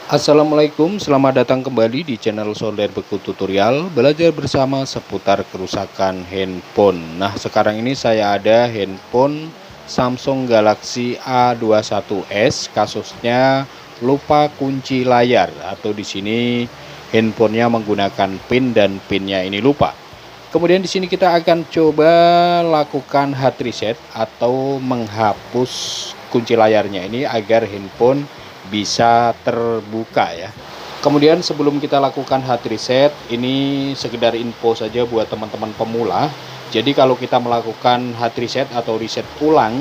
Assalamualaikum, selamat datang kembali di channel Solder Beku Tutorial. Belajar bersama seputar kerusakan handphone. Nah, sekarang ini saya ada handphone Samsung Galaxy A21s, kasusnya lupa kunci layar atau di sini handphonenya menggunakan PIN dan PIN-nya ini lupa. Kemudian di sini kita akan coba lakukan hard reset atau menghapus kunci layarnya ini agar handphone bisa terbuka ya. Kemudian sebelum kita lakukan hard reset, ini sekedar info saja buat teman-teman pemula. Jadi kalau kita melakukan hard reset atau reset ulang,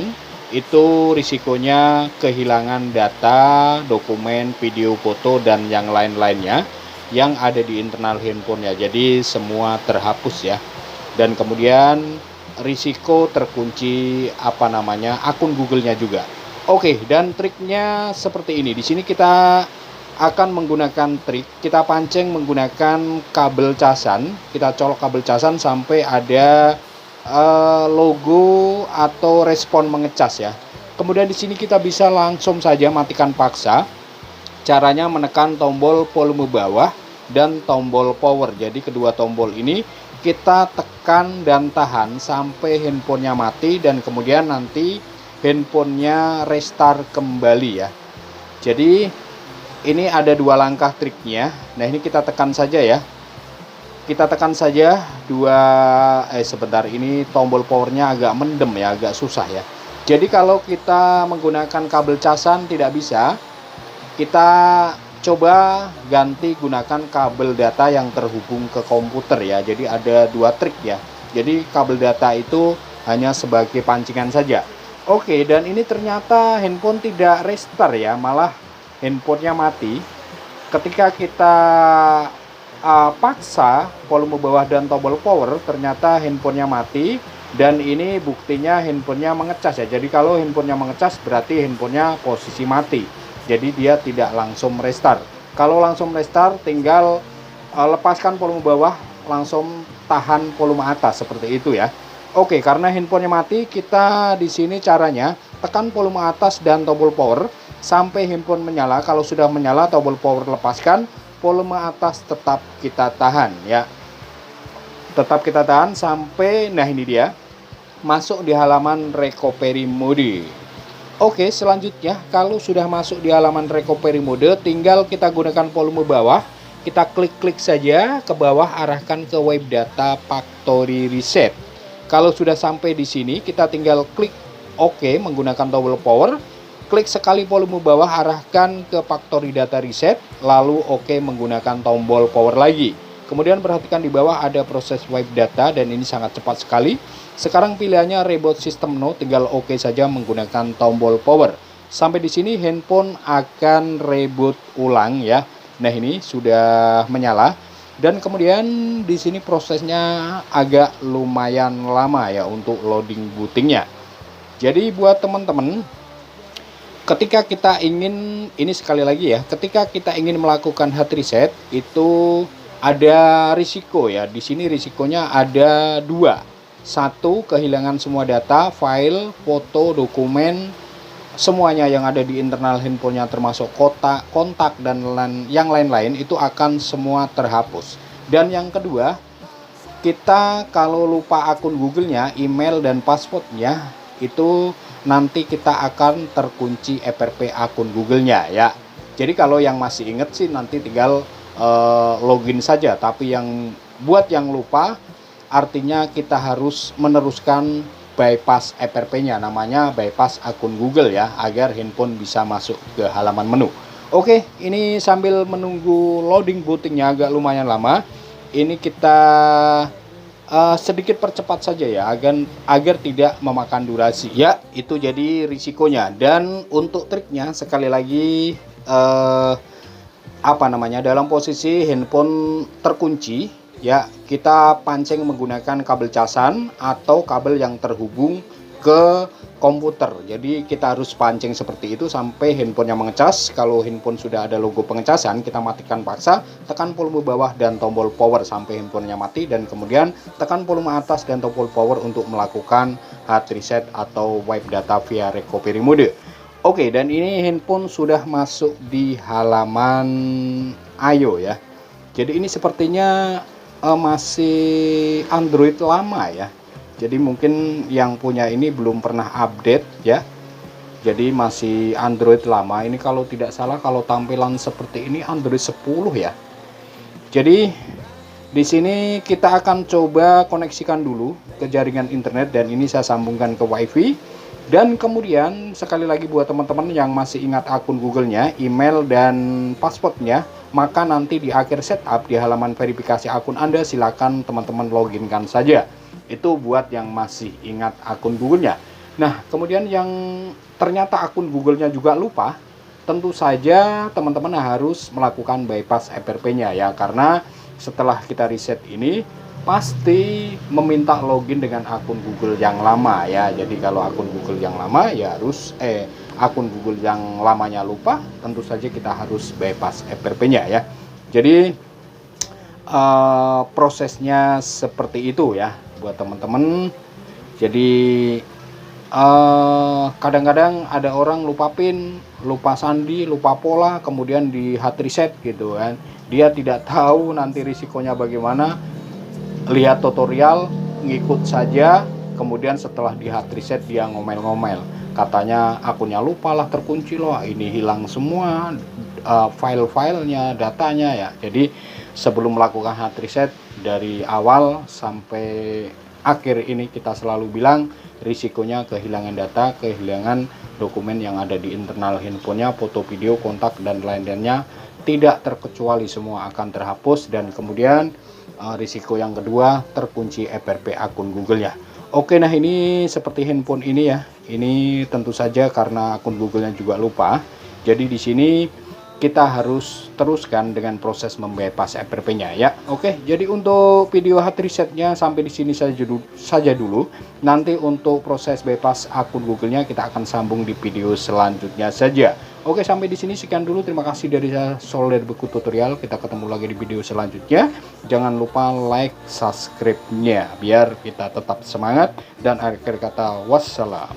itu risikonya kehilangan data, dokumen, video, foto, dan yang lain-lainnya yang ada di internal handphonenya. Jadi semua terhapus ya. Dan kemudian risiko terkunci akun Google-nya juga. Oke, dan triknya seperti ini. Di sini kita akan menggunakan trik, kita pancing menggunakan kabel casan. Kita colok kabel casan sampai ada logo atau respon mengecas ya. Kemudian di sini kita bisa langsung saja matikan paksa. Caranya menekan tombol volume bawah dan tombol power. Jadi kedua tombol ini kita tekan dan tahan sampai handphonenya mati dan kemudian nanti handphonenya restart kembali ya. Jadi ini ada dua langkah triknya. Nah, ini kita tekan saja ya. Kita tekan saja sebentar, ini tombol powernya agak mendem ya, agak susah ya. Jadi kalau kita menggunakan kabel casan tidak bisa, kita coba ganti gunakan kabel data yang terhubung ke komputer ya. Jadi ada dua trik ya. Jadi kabel data itu hanya sebagai pancingan saja. Oke, dan ini ternyata handphone tidak restart ya, malah handphonenya mati. Ketika kita paksa volume bawah dan tombol power, ternyata handphonenya mati. Dan ini buktinya handphonenya mengecas ya. Jadi kalau handphonenya mengecas berarti handphonenya posisi mati. Jadi dia tidak langsung restart. Kalau langsung restart tinggal lepaskan volume bawah, langsung tahan volume atas seperti itu ya. Oke, karena handphonenya mati, kita di sini caranya tekan volume atas dan tombol power sampai handphone menyala. Kalau sudah menyala, tombol power lepaskan, volume atas tetap kita tahan ya. Tetap kita tahan sampai, nah ini dia, masuk di halaman recovery mode. Oke, selanjutnya kalau sudah masuk di halaman recovery mode, tinggal kita gunakan volume bawah, kita klik-klik saja ke bawah, arahkan ke web data factory reset. Kalau sudah sampai di sini, kita tinggal klik OK menggunakan tombol power, klik sekali volume bawah, arahkan ke factory data reset, lalu OK menggunakan tombol power lagi. Kemudian perhatikan di bawah ada proses wipe data dan ini sangat cepat sekali. Sekarang pilihannya reboot system no, tinggal OK saja menggunakan tombol power. Sampai di sini handphone akan reboot ulang ya. Nah, ini sudah menyala dan kemudian di sini prosesnya agak lumayan lama ya untuk loading bootingnya. Jadi buat teman-teman, ketika kita ingin, ini sekali lagi ya, ketika kita ingin melakukan hard reset itu ada risiko ya. Di sini risikonya ada dua. Satu, kehilangan semua data, file, foto, dokumen, semuanya yang ada di internal handphonenya termasuk kontak dan yang lain-lain itu akan semua terhapus. Dan yang kedua, kita kalau lupa akun Google-nya, email dan passwordnya, itu nanti kita akan terkunci FRP akun Google-nya ya. Jadi kalau yang masih inget sih nanti tinggal login saja, tapi buat yang lupa artinya kita harus meneruskan bypass FRP-nya, namanya bypass akun Google ya, agar handphone bisa masuk ke halaman menu. Oke, ini sambil menunggu loading bootingnya agak lumayan lama, ini kita sedikit percepat saja ya, agar tidak memakan durasi ya. Itu jadi risikonya. Dan untuk triknya sekali lagi dalam posisi handphone terkunci ya, kita pancing menggunakan kabel casan atau kabel yang terhubung ke komputer. Jadi kita harus pancing seperti itu sampai handphonenya mengecas. Kalau handphone sudah ada logo pengecasan, kita matikan paksa, tekan volume bawah dan tombol power sampai handphonenya mati, dan kemudian tekan volume atas dan tombol power untuk melakukan hard reset atau wipe data via recovery mode. Oke, dan ini handphone sudah masuk di halaman Ayo ya. Jadi ini sepertinya masih Android lama ya. Jadi mungkin yang punya ini belum pernah update ya. Jadi masih Android lama. Ini kalau tidak salah, kalau tampilan seperti ini Android 10 ya. Jadi di sini kita akan coba koneksikan dulu ke jaringan internet, dan ini saya sambungkan ke WiFi. Dan kemudian sekali lagi buat teman-teman yang masih ingat akun Google-nya, email dan passwordnya, maka nanti di akhir setup di halaman verifikasi akun Anda silakan teman-teman loginkan saja. Itu buat yang masih ingat akun Google-nya. Nah, kemudian yang ternyata akun Google-nya juga lupa, tentu saja teman-teman harus melakukan bypass FRP-nya ya, karena setelah kita reset ini pasti meminta login dengan akun Google yang lama ya. Jadi kalau akun Google yang lama ya harus akun Google yang lamanya lupa, tentu saja kita harus bypass FRP-nya ya. Jadi prosesnya seperti itu ya buat teman-teman. Jadi kadang-kadang ada orang lupa PIN, lupa sandi, lupa pola, kemudian di hard reset gitu kan. Dia tidak tahu nanti risikonya bagaimana. Lihat tutorial, ngikut saja, kemudian setelah di hard reset dia ngomel-ngomel, katanya akunnya lupa lah, terkunci loh, ini hilang semua file-filenya, datanya ya. Jadi sebelum melakukan hard reset dari awal sampai akhir ini kita selalu bilang risikonya kehilangan data, kehilangan dokumen yang ada di internal handphonenya, foto, video, kontak dan lain-lainnya tidak terkecuali semua akan terhapus. Dan kemudian risiko yang kedua, terkunci FRP akun Google-nya. Oke, nah ini seperti handphone ini ya. Ini tentu saja karena akun Google-nya juga lupa. Jadi di sini kita harus teruskan dengan proses membypass FRP-nya ya. Oke, jadi untuk video hard reset-nya sampai di sini saja dulu. Nanti untuk proses bypass akun Google-nya kita akan sambung di video selanjutnya saja. Oke, sampai di sini sekian dulu. Terima kasih dari saya, Solder Beku Tutorial. Kita ketemu lagi di video selanjutnya. Jangan lupa like, subscribe-nya biar kita tetap semangat. Dan akhir kata, wassalam.